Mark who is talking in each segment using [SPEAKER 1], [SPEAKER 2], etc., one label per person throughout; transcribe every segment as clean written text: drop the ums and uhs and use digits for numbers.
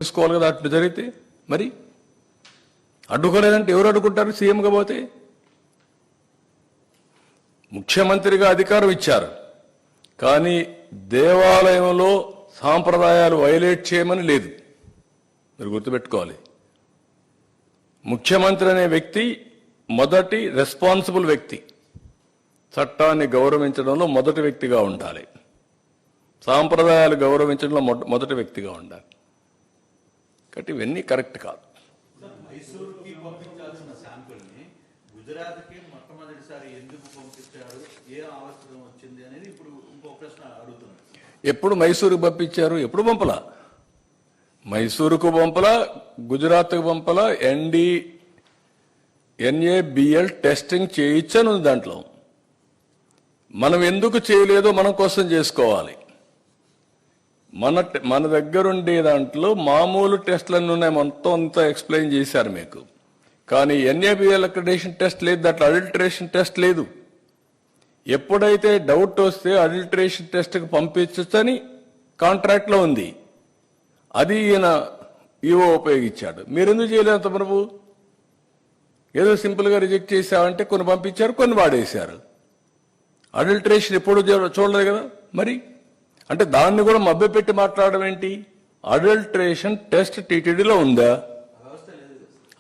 [SPEAKER 1] తీసుకోవాలి కదా. అట్లు జరిగితే మరి అడ్డుకోలేదంటే ఎవరు అడ్డుకుంటారు? సీఎంగా పోతే ముఖ్యమంత్రిగా అధికారం ఇచ్చారు, కానీ దేవాలయంలో సాంప్రదాయాలు వైలేట్ చేయమని లేదు. మీరు గుర్తుపెట్టుకోవాలి. ముఖ్యమంత్రి అనే వ్యక్తి మొదటి రెస్పాన్సిబుల్ వ్యక్తి, చట్టాన్ని గౌరవించడంలో మొదటి వ్యక్తిగా ఉండాలి, సాంప్రదాయాలు గౌరవించడంలో మొదటి వ్యక్తిగా ఉండాలి. కాబట్టి ఇవన్నీ కరెక్ట్ కాదు.
[SPEAKER 2] మైసూరుకి పంపించాల్సిన శాంపుల్ని గుజరాత్కి మొట్టమొదటిసారి ఎందుకు పంపించారు, ఏ అవసరం వచ్చింది అనేది ఇప్పుడు ఇంకో ప్రశ్న అడుగుతున్నారు.
[SPEAKER 1] ఎప్పుడు మైసూరుకు పంపించారు? ఎప్పుడు పంపలా. మైసూరుకు పంపలా, గుజరాత్కు పంపలా. NABL టెస్టింగ్ చేయించను దాంట్లో. మనం ఎందుకు చేయలేదో మనం కోసం చేసుకోవాలి. మన దగ్గరుండే దాంట్లో మామూలు టెస్టులన్నీ ఉన్నాయి, మొత్తం అంతా ఎక్స్ప్లెయిన్ చేశారు మీకు. కానీ NABL అక్రిడేషన్ టెస్ట్ లేదు, దాంట్లో అడల్టరేషన్ టెస్ట్ లేదు. ఎప్పుడైతే డౌట్ వస్తే అడల్టరేషన్ టెస్ట్కి పంపించని కాంట్రాక్ట్లో ఉంది, అది ఈయన ఈవో ఉపయోగించాడు. మీరెందుకు చేయలేదు? ప్రభు ఏదో సింపుల్గా రిజెక్ట్ చేశామంటే కొన్ని పంపించారు, కొన్ని వాడేశారు. అడల్టరేషన్ ఎప్పుడు చూడలేదు కదా. మరి అంటే దాన్ని కూడా మభ్యపెట్టి మాట్లాడడం ఏంటి? అడల్టరేషన్ టెస్ట్ టీటీడీలో ఉందా?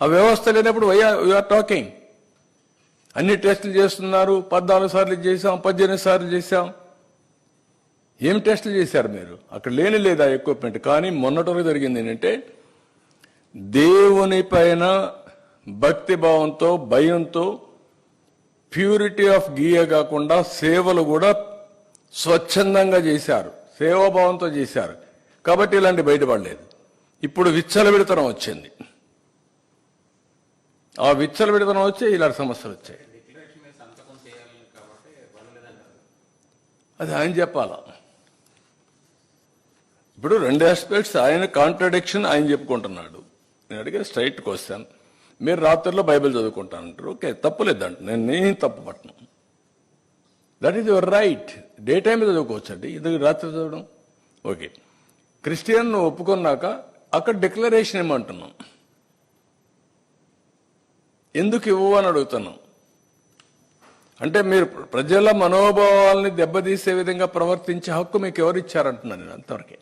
[SPEAKER 1] ఆ వ్యవస్థ లేనప్పుడు వీఆర్ టాకింగ్. అన్ని టెస్టులు చేస్తున్నారు. 14 సార్లు చేశాం, 18 సార్లు చేశాం. ఏం టెస్టులు చేశారు మీరు? అక్కడ లేని లేదా ఎక్విప్మెంట్. కానీ మొన్నటి వరకు జరిగింది ఏంటంటే, దేవుని పైన భక్తి భావంతో, భయంతో, ప్యూరిటీ ఆఫ్ గీయ కాకుండా సేవలు కూడా స్వచ్ఛందంగా చేశారు, సేవాభావంతో చేశారు. కాబట్టి ఇలాంటి బయటపడలేదు. ఇప్పుడు విచ్చలవిడితనం వచ్చింది. ఆ విచ్చలవిడితనం వచ్చి ఇలాంటి సమస్యలు వచ్చాయి. అది ఆయన చెప్పాలా. ఇప్పుడు రెండు ఆస్పెక్ట్స్, ఆయన కాంట్రడిక్షన్ ఆయన చెప్పుకుంటున్నాడు. నేను అడిగే స్ట్రైట్ క్వశ్చన్, మీరు రాత్రిలో బైబిల్ చదువుకుంటానంటారు. ఓకే, తప్పులేదంట, నేను తప్పు పట్టను. That is your right. Day time చదువుకోవచ్చు అండి, ఇది రాత్రి చదవడం ఓకే. క్రిస్టియన్ ఒప్పుకున్నాక అక్కడ డిక్లరేషన్ ఏమంటున్నాం, ఎందుకు ఇవ్వు అని అడుగుతున్నాం. అంటే మీరు ప్రజల మనోభావాల్ని దెబ్బతీసే విధంగా ప్రవర్తించే హక్కు మీకు ఎవరు ఇచ్చారంటున్నాను నేను అంతవరకే.